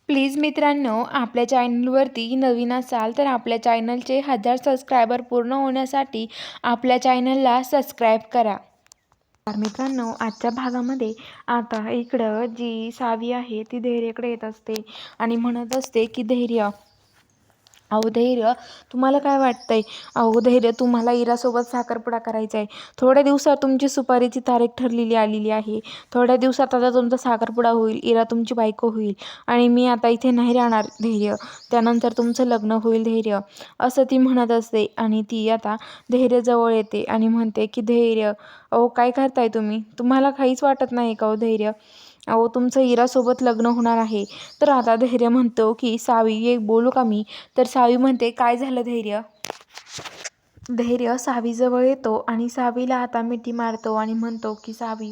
Please मित्रांनो, आपल्या चॅनलवरती नवीन असाल तर आपल्या चॅनलचे 1000 सबस्क्रायबर पूर्ण होण्यासाठी आपल्या चॅनलला सबस्क्राईब करा. तर मित्रांनो, आजच्या भागामध्ये आता इकडं जी सावी आहे ती धैर्यकडे येत असते आणि म्हणत असते की धैर्य, अहो धैर्य, तुम्हाला काय वाटतंय? अहो धैर्य, तुम्हाला इरासोबत साखरपुडा करायचा आहे. थोड्या दिवसात तुमची सुपारीची तारीख ठरलेली आलेली आहे. थोड्या दिवसात आता तुमचा साखरपुडा होईल, इरा तुमची बायको होईल आणि मी आता इथे नाही राहणार धैर्य. त्यानंतर तुमचं लग्न होईल धैर्य, असं ती म्हणत असते. आणि ती आता धैर्यजवळ येते आणि म्हणते की धैर्य, अहो काय करताय तुम्ही? तुम्हाला काहीच वाटत नाही का हो धैर्य? अहो तुमचं इरासोबत लग्न होणार आहे. तर आता धैर्य म्हणतो की सावी, एक बोलू का मी? तर सावी म्हणते, काय झालं धैर्य? धैर्य सावीजवळ येतो आणि सावीला आता मिठी मारतो आणि म्हणतो की सावी,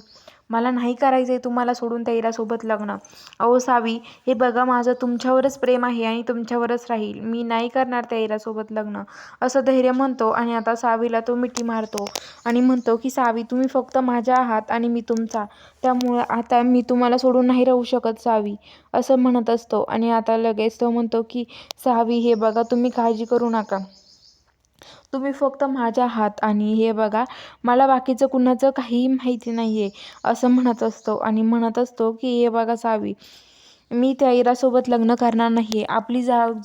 मला नाही करायचंय तुम्हाला सोडून त्या इरासोबत लग्न. अहो सावी, हे बघा, माझं तुमच्यावरच प्रेम आहे आणि तुमच्यावरच राहील. मी नाही करणार त्या इरासोबत लग्न, असं धैर्य म्हणतो. आणि आता सावीला तो मिठी मारतो आणि म्हणतो की सावी, तुम्ही फक्त माझ्या आहात आणि मी तुमचा, त्यामुळं आता मी तुम्हाला सोडून नाही राहू शकत सावी, असं म्हणत असतो. आणि आता लगेच तो म्हणतो की सावी, हे बघा, तुम्ही काळजी करू नका, तुम्ही फक्त माझ्या आहात आणि हे बघा, मला बाकीचं कुणाचं काहीही माहिती नाही आहे, असं म्हणत असतो. आणि म्हणत असतो की हे बघा सावी, मी त्या इरासोबत लग्न करणार नाही आहे. आपली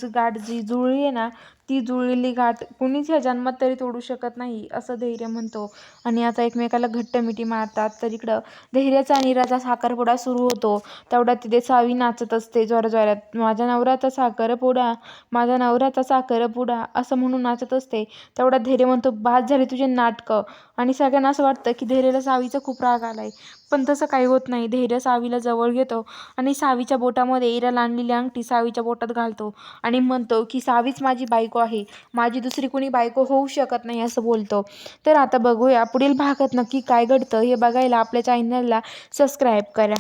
गाठ जी जुळली आहे ना, ती जुळलेली गाठ कुणीच ह्या जन्मात तरी तोडू शकत नाही, असं धैर्य म्हणतो. आणि आता एकमेकाला घट्ट मिठी मारतात. तर इकडं धैर्याचा आणि इराचा साखरपुडा सुरू होतो. तेवढ्यात तिथे सावी नाचत असते जोराजोरात, माझ्या नवऱ्याचा साखरपुडा, माझ्या नवऱ्याचा साखरपुडा, असं म्हणून नाचत असते. तेवढ्यात धैर्य म्हणतो, बाद झाली तुझे नाटकं. आणि सगळ्यांना असं वाटतं की धैर्याला सावीचा खूप राग आलाय, पण तसं काही होत नाही. धैर्य सावीला जवळ घेतो आणि सावीच्या बोटामध्ये इराला आणलेली अंगठी सावीच्या बोटात घालतो आणि म्हणतो की सावीच माझी बायको आहे, माझी दुसरी कोणी बायको होऊ शकत नाही, असं बोलतो. तर आता बघूया पुढील भागात नक्की काय घडतं हे बघायला आपल्या चॅनलला सबस्क्राईब करा.